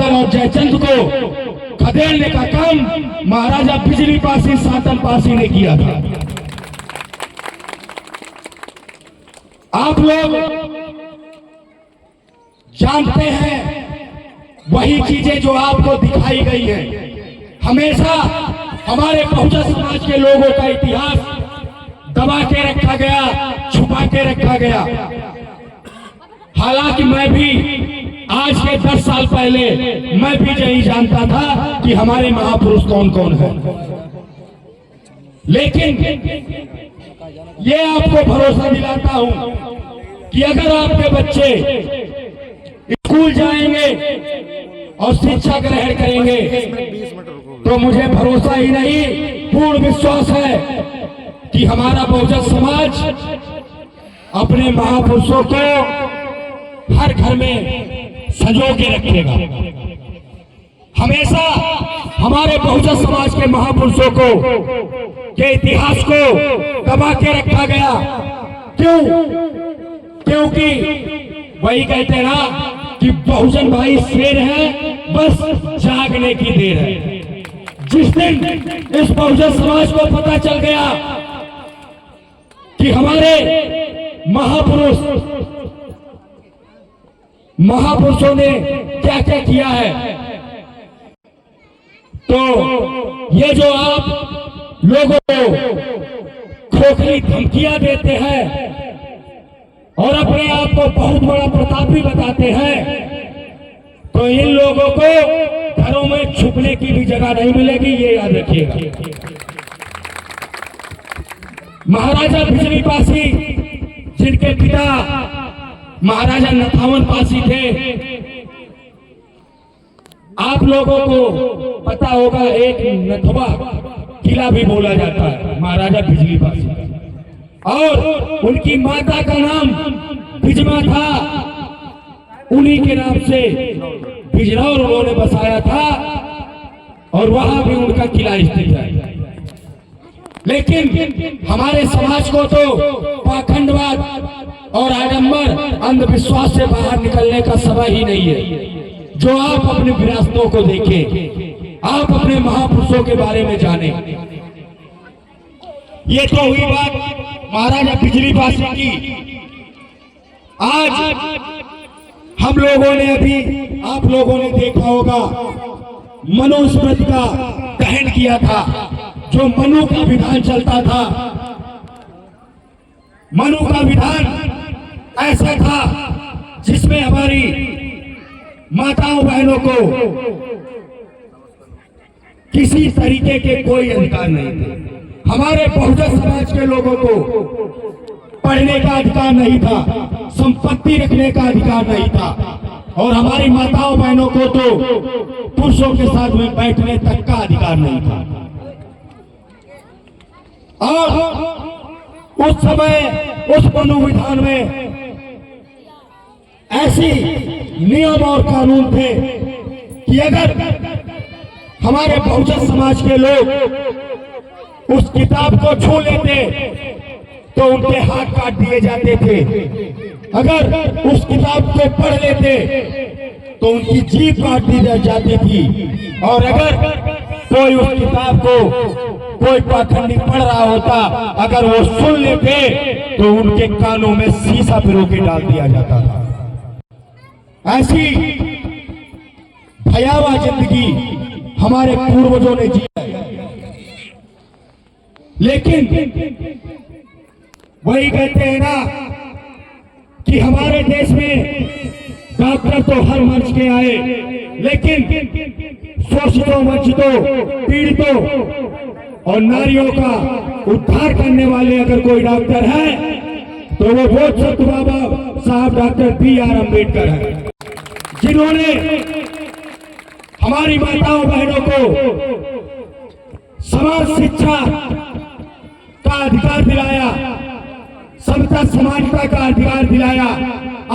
बाबर और जयचंद को खदेड़ने का काम महाराजा बिजली पासी सातन पासी ने किया था। आप लोग जानते हैं वही चीजें जो आपको दिखाई गई हैं। हमेशा हमारे बहुजन समाज के लोगों का इतिहास दबा के रखा गया, छुपा के रखा गया। हालांकि मैं भी आज के 10 साल पहले मैं भी नहीं जानता था कि हमारे महापुरुष कौन कौन है, लेकिन ये आपको भरोसा दिलाता हूं कि अगर आपके बच्चे स्कूल जाएंगे और शिक्षा ग्रहण करेंगे तो मुझे भरोसा ही नहीं, पूर्ण विश्वास है कि हमारा बहुजन समाज अपने महापुरुषों को हर घर में संजो के रखेगा। हमेशा हमारे बहुजन समाज के महापुरुषों को के इतिहास को दबा के रखा गया। क्यों? क्योंकि वही कहते हैं ना कि बहुजन भाई शेर है, बस जागने की देर है। जिस दिन इस बहुजन समाज को पता चल गया कि हमारे महापुरुषों ने क्या क्या किया है, तो ये जो आप लोगों को खोखली धमकियां देते हैं और अपने आप को बहुत बड़ा प्रतापी बताते हैं, तो इन लोगों को घरों में छुपने की भी जगह नहीं मिलेगी, ये याद रखिएगा। महाराजा बिजली पासी, जिनके पिता महाराजा नथावन पासी थे, आप लोगों को पता होगा एक नथवा किला भी बोला जाता है महाराजा बिजली पासी का, और उनकी माता का नाम बिजमा था। उन्हीं के नाम से बिजनौर उन्होंने बसाया था और वहां भी उनका किला स्थित है। लेकिन हमारे समाज को तो पाखंडवाद और आडंबर अंधविश्वास से बाहर निकलने का समय ही नहीं है। जो आप अपनी विरासतों को देखें, आप अपने महापुरुषों के बारे में जानें। ये तो हुई बात महाराजा बिजली पासी की। आज हम लोगों ने आप लोगों ने देखा होगा मनुस्मृति का दहन किया था। जो मनु का विधान चलता था, मनु का विधान ऐसा था जिसमें हमारी माताओं बहनों को किसी तरीके के कोई अधिकार नहीं थे। हमारे बहुजन समाज के लोगों को पढ़ने का अधिकार नहीं था, संपत्ति रखने का अधिकार नहीं था, और हमारी माताओं बहनों को तो पुरुषों के साथ में बैठने तक का अधिकार नहीं था। और उस समय उस मनु विधान में ऐसी नियम और कानून थे कि अगर हमारे बहुजन समाज के लोग उस किताब को छू लेते तो उनके हाथ काट दिए जाते थे। अगर उस किताब को पढ़ लेते तो उनकी जीभ काट दी जाती थी। और अगर कोई उस किताब को कोई पाखंडी पढ़ रहा होता, अगर वो सुन लेते तो उनके कानों में शीशा पिरो के डाल दिया जाता था। ऐसी भयावह जिंदगी हमारे पूर्वजों ने जी। लेकिन वही कहते हैं ना कि हमारे देश में डॉक्टर तो हर मंच के आए, लेकिन शोषितों, वंचितों, पीड़ितों और नारियों का उद्धार करने वाले अगर कोई डॉक्टर है तो वो बोध बाबा साहब डॉक्टर B.R. अम्बेडकर है, जिन्होंने हमारी माताओं बहनों को समाज शिक्षा का अधिकार दिलाया, समता समानता का अधिकार दिलाया।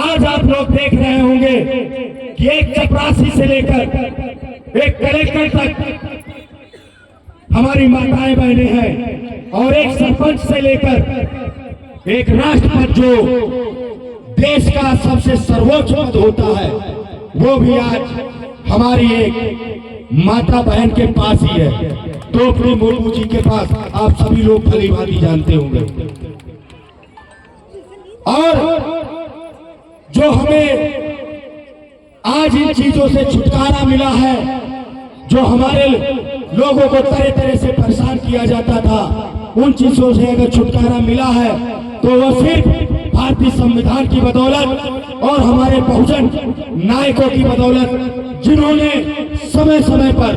आज आप लोग देख रहे होंगे कि एक चपरासी से लेकर एक कलेक्टर तक हमारी माताएं बहनें हैं, और एक सरपंच से लेकर एक राष्ट्रपति जो देश का सबसे सर्वोच्च पद होता है, वो भी आज हमारी एक माता बहन के पास ही है, द्रौपदी मुर्मू जी के पास। आप सभी लोग भली भांति जानते होंगे। और जो हमें आज इन चीजों से छुटकारा मिला है, जो हमारे लोगों को तरह तरह से परेशान किया जाता था, उन चीजों से अगर छुटकारा मिला है तो वो सिर्फ भारतीय संविधान की बदौलत और हमारे बहुजन नायकों की बदौलत, जिन्होंने समय समय पर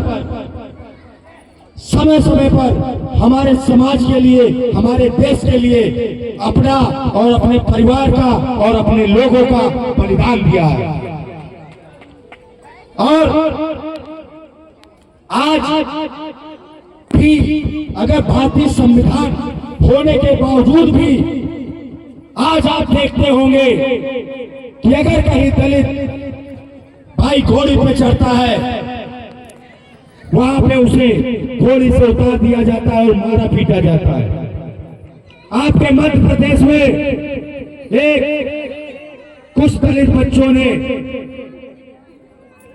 हमारे समाज के लिए, हमारे देश के लिए अपना और अपने परिवार का और अपने लोगों का बलिदान दिया है। और आज भी अगर भारतीय संविधान होने के बावजूद भी आज आप देखते होंगे कि अगर कहीं दलित भाई घोड़ी पे चढ़ता है, वहां पे उसे घोड़ी से उतार दिया जाता है और मारा पीटा जाता है। आपके मध्य प्रदेश में कुछ दलित बच्चों ने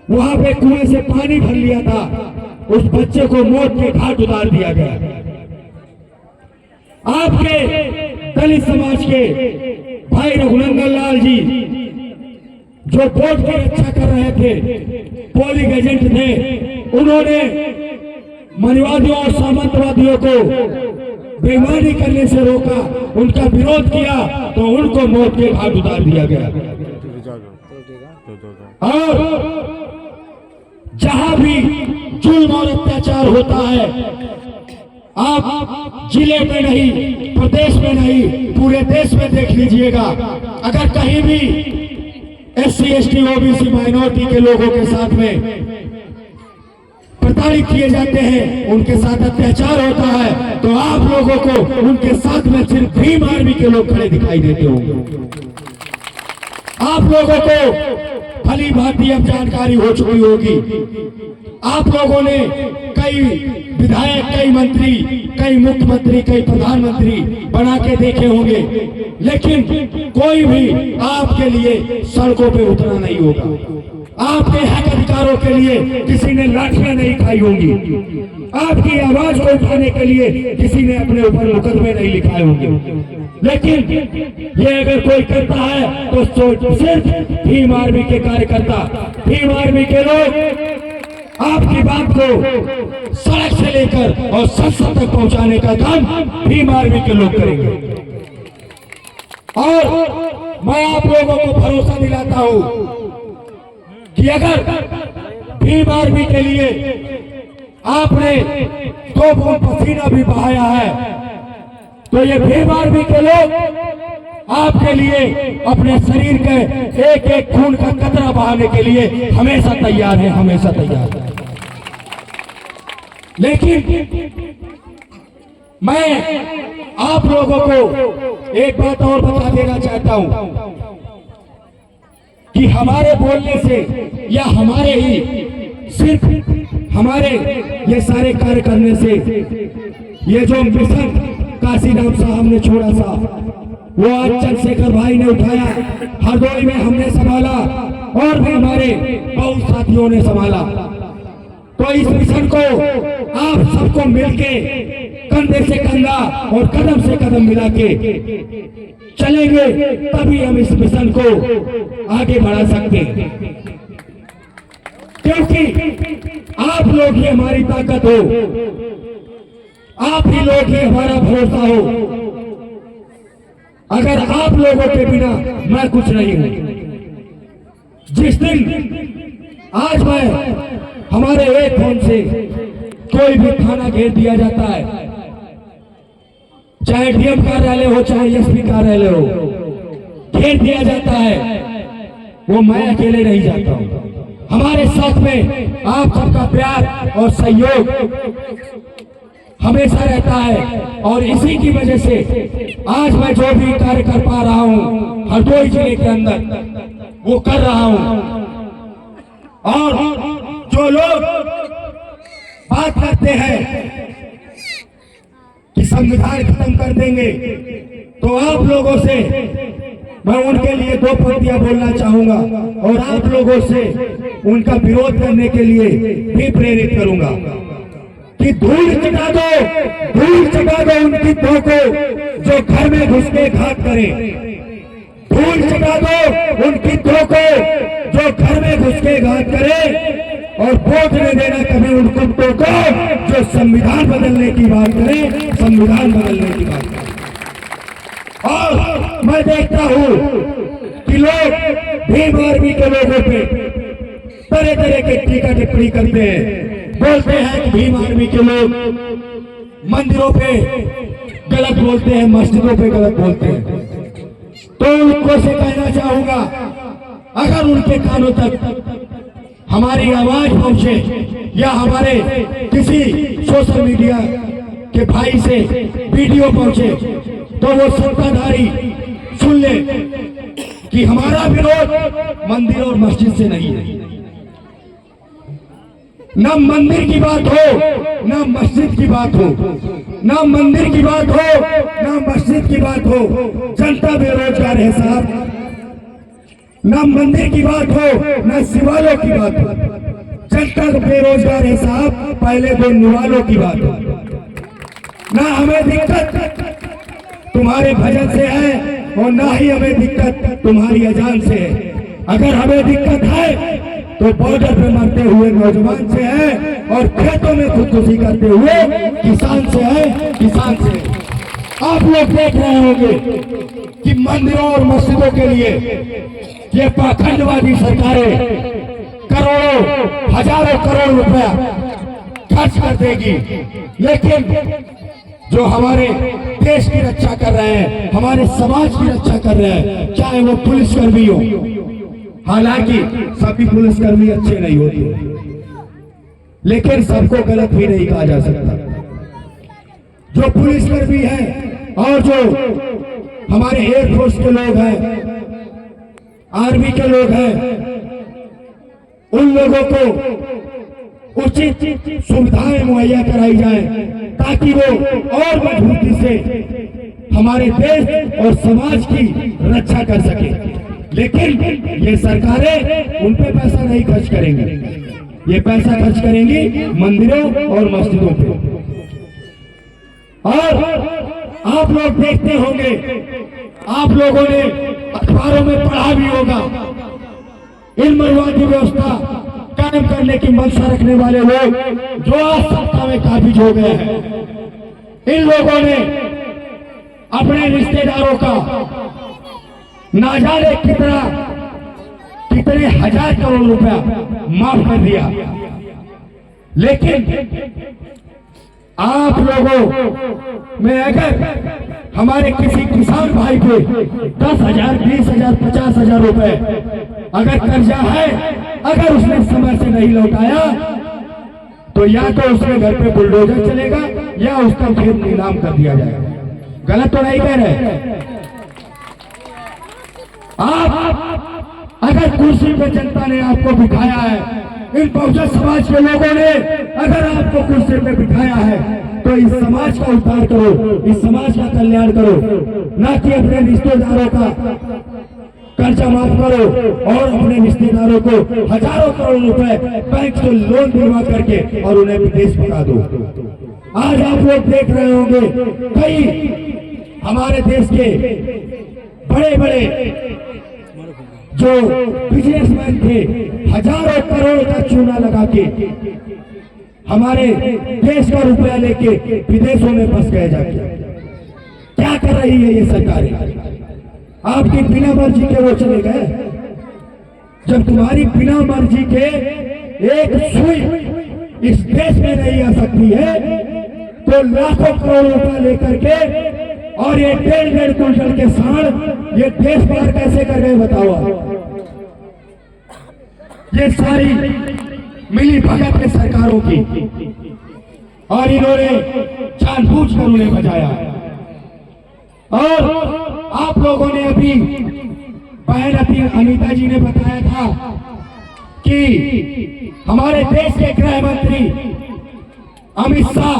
वहां पे कुएं से पानी भर लिया था, उस बच्चे को मौत के घाट उतार दिया गया। आपके दलित समाज के भाई रघुनंदन लाल जी, जो बोर्ड की रक्षा कर रहे थे, पोलिंग एजेंट थे, उन्होंने मनुवादियों और सामंतवादियों को बेईमानी करने से रोका, उनका विरोध किया तो उनको मौत के घाट उतार दिया गया। और जहां भी जुल्म और अत्याचार होता है, आप जिले में नहीं, प्रदेश में नहीं, पूरे देश में देख लीजिएगा, अगर कहीं भी SC ST OBC माइनॉरिटी के लोगों के साथ में प्रताड़ित किए जाते हैं, उनके साथ अत्याचार होता है, तो आप लोगों को उनके साथ में सिर्फ भीम आर्मी के लोग खड़े दिखाई देते होंगे। आप लोगों को भली भांति अब जानकारी हो चुकी होगी। आप लोगों ने कई विधायक, कई मंत्री, कई मुख्यमंत्री, कई प्रधानमंत्री बना के देखे होंगे, लेकिन कोई भी आपके लिए सड़कों पे उतरा नहीं होगा। आपके हक अधिकारों के लिए किसी ने लाठियां नहीं खाई होंगी। आपकी आवाज को उठाने के लिए किसी ने अपने ऊपर मुकदमे नहीं लिखाए होंगे। लेकिन ये अगर कोई करता है तो सिर्फ भीम आर्मी के कार्यकर्ता, भीम आर्मी के लोग आपकी बात को सड़क से लेकर और संसद तक पहुंचाने का काम भीम आर्मी के लोग करेंगे। और मैं आप लोगों को भरोसा दिलाता हूं कि अगर भीम आर्मी के लिए आपने 2 बूंद पसीना भी बहाया है, तो ये भीम आर्मी के लोग आपके लिए अपने शरीर के एक एक खून का कतरा बहाने के लिए हमेशा तैयार है, हमेशा तैयार है। लेकिन मैं आप लोगों को एक बात और बता देना चाहता हूं कि हमारे बोलने से या हमारे ही सिर्फ हमारे ये सारे कार्य करने से, ये जो मिशन काशीराम साहब ने छोड़ा सा, वो आज चंद्रशेखर भाई ने उठाया, हरदोई में हमने संभाला और भी हमारे बहुत साथियों ने संभाला। तो इस मिशन को आप सबको मिलके कंधे से कंधा और कदम से कदम मिला के चलेंगे, तभी हम इस मिशन को आगे बढ़ा सकते हैं। क्योंकि आप लोग ही हमारी ताकत हो, आप ही लोग ही हमारा भरोसा हो। अगर आप लोगों के बिना मैं कुछ नहीं हूं। जिस दिन आज मैं हमारे एक फोन से कोई भी थाना घेर दिया जाता है, चाहे DM कार्यालय हो, चाहे SP कार्यालय हो, घेर दिया जाता है, वो मैं अकेले नहीं जाता हूं। हमारे साथ में आप सबका प्यार और सहयोग हमेशा रहता है, और इसी की वजह से आज मैं जो भी कार्य कर पा रहा हूं हरदोई जिले के अंदर, वो कर रहा हूं। और जो लोग बात करते हैं कि संविधान खत्म कर देंगे, तो आप लोगों से मैं उनके लिए 2 पंक्तियां बोलना चाहूंगा और आप लोगों से उनका विरोध करने के लिए भी प्रेरित करूंगा कि धूल चटा दो उनकी दो को जो घर में घुस के घात करे। धूल चटा दो उनकी दो को जो घर में घुस के घात करे, और वोट नहीं देना कभी उन कुत्तों को जो संविधान बदलने की बात करे, संविधान बदलने की बात करे। और मैं देखता हूं कि लोग भीम आर्मी के लोगों पे तरह तरह के टीका टिप्पणी करते हैं, बोलते हैं कि भीम आर्मी के लोग मंदिरों पे गलत बोलते हैं, मस्जिदों पे गलत बोलते हैं। तो उनको से कहना चाहूंगा, अगर उनके कानों तक हमारी आवाज पहुंचे या हमारे किसी सोशल मीडिया के भाई से वीडियो पहुंचे, तो वो सत्ताधारी सुन ले कि हमारा विरोध मंदिर और मस्जिद से नहीं है। न मंदिर की बात हो, न मस्जिद की बात हो, न मंदिर की बात हो, न मस्जिद की बात हो। जनता बेरोजगार है साहब। न मंदिर की बात हो, न शिवालयों की बात हो। जनता बेरोजगार है साहब, पहले दो निवालों की बात हो। ना हमें दिक्कत तुम्हारे भजन से है, और ना ही हमें दिक्कत तुम्हारी अजान से है। अगर हमें दिक्कत है तो बॉर्डर पे मरते हुए नौजवान से है, और खेतों में खुदकुशी करते हुए किसान से है, किसान से। आप लोग देख रहे होंगे कि मंदिरों और मस्जिदों के लिए ये पाखंडवादी सरकारें करोड़ों हजारों करोड़ रुपया खर्च कर देगी, लेकिन जो हमारे देश की रक्षा कर रहे हैं, हमारे समाज की रक्षा कर रहे हैं, चाहे वो पुलिसकर्मी हो, हालांकि सभी पुलिसकर्मी अच्छे नहीं होते, लेकिन सबको गलत भी नहीं कहा जा सकता। जो पुलिसकर्मी है और जो हमारे एयरफोर्स के लोग हैं, आर्मी के लोग हैं, उन लोगों को उचित सुविधाएं मुहैया कराई जाए, ताकि वो और मजबूती से हमारे देश और समाज की रक्षा कर सके। लेकिन ये सरकारें उन पे पैसा नहीं खर्च करेंगी, ये पैसा खर्च करेंगी मंदिरों और मस्जिदों पे। और आप लोग देखते होंगे, आप लोगों ने अखबारों में पढ़ा भी होगा, इन मनुवादी व्यवस्था कायम करने की मंशा रखने वाले लोग जो आज सत्ता में काबिज हो गए हैं, इन लोगों ने अपने रिश्तेदारों का ना जाने कितने हजार करोड़ रुपया माफ कर दिया। लेकिन आप लोगों में अगर हमारे किसी किसान भाई पे 10,000, 20,000, 50,000 रुपए अगर कर्जा है, अगर उसने समय से नहीं लौटाया, तो या तो उसके घर पे बुलडोजर चलेगा या उसका खेत नीलाम कर दिया जाएगा। गलत तो नहीं कह रहे। आप अगर कुर्सी पे जनता ने आपको बिठाया है, इन बहुजन समाज के लोगों ने अगर आपको कुर्सी पे बिठाया है, तो इस समाज का उद्धार करो, इस समाज का कल्याण करो, ना कि अपने रिश्तेदारों का कर्जा माफ करो और अपने रिश्तेदारों को हजारों करोड़ रुपए बैंक से लोन दिलवा करके और उन्हें विदेश भगा दो। आज आप लोग देख रहे होंगे, कई हमारे देश के बड़े बड़े जो बिजनेसमैन थे, हजारों करोड़ का चूना लगा के हमारे देश का रुपया लेके विदेशों में फंस गए जाके। क्या कर रही है ये सरकारें? आपकी बिना मर्जी के वो चले गए। जब तुम्हारी बिना मर्जी के एक सुई इस देश में नहीं आ सकती है, तो लाखों करोड़ रुपया लेकर के और ये 1.5 क्विंटल के सांड ये देश पार कैसे कर गए बताओ आप? ये सारी मिली भगत के सरकारों की, और इन्होंने जानबूझकर उन्हें बचाया। और आप लोगों ने अभी बहन अनीता जी ने बताया था कि हमारे देश के गृह मंत्री अमित शाह,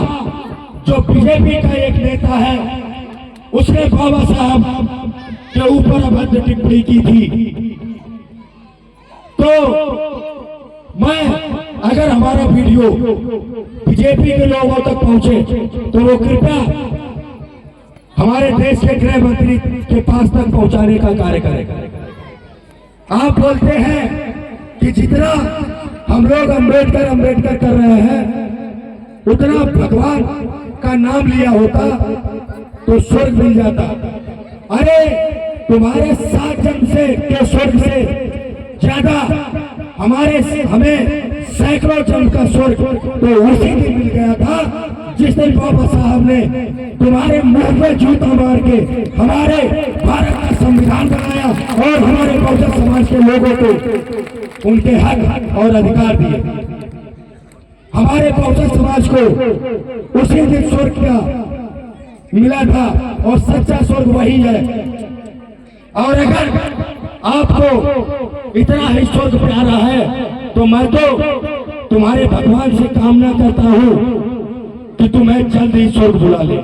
जो बीजेपी का एक नेता है, उसने बाबा साहब के ऊपर अभद्र टिप्पणी की थी। तो मैं अगर हमारा वीडियो बीजेपी के लोगों तक पहुंचे तो वो कृपया हमारे देश के गृह मंत्री के पास तक पहुंचाने का कार्य करें। आप बोलते हैं कि जितना हम लोग अम्बेडकर अम्बेडकर कर रहे हैं उतना भगवान का नाम लिया होता तो स्वर्ग मिल जाता। अरे तुम्हारे 7 जन्म से के स्वर्ग से ज्यादा हमें सैकड़ों जन्म का स्वर्ग तो उसी दिन मिल गया था जिस दिन बाबा साहब ने तुम्हारे मुंह में जूता मार के हमारे भारत का संविधान बनाया और हमारे बहुजन समाज के लोगों को उनके हक और अधिकार दिए। हमारे बहुजन समाज को उसी दिन स्वर्ग का मिला था और सच्चा स्वर्ग वही है। और अगर आपको इतना ही स्वर्ग प्यारा है तो मैं तो तुम्हारे भगवान से कामना करता हूं कि तुम्हें जल्द ही स्वर्ग बुला ले।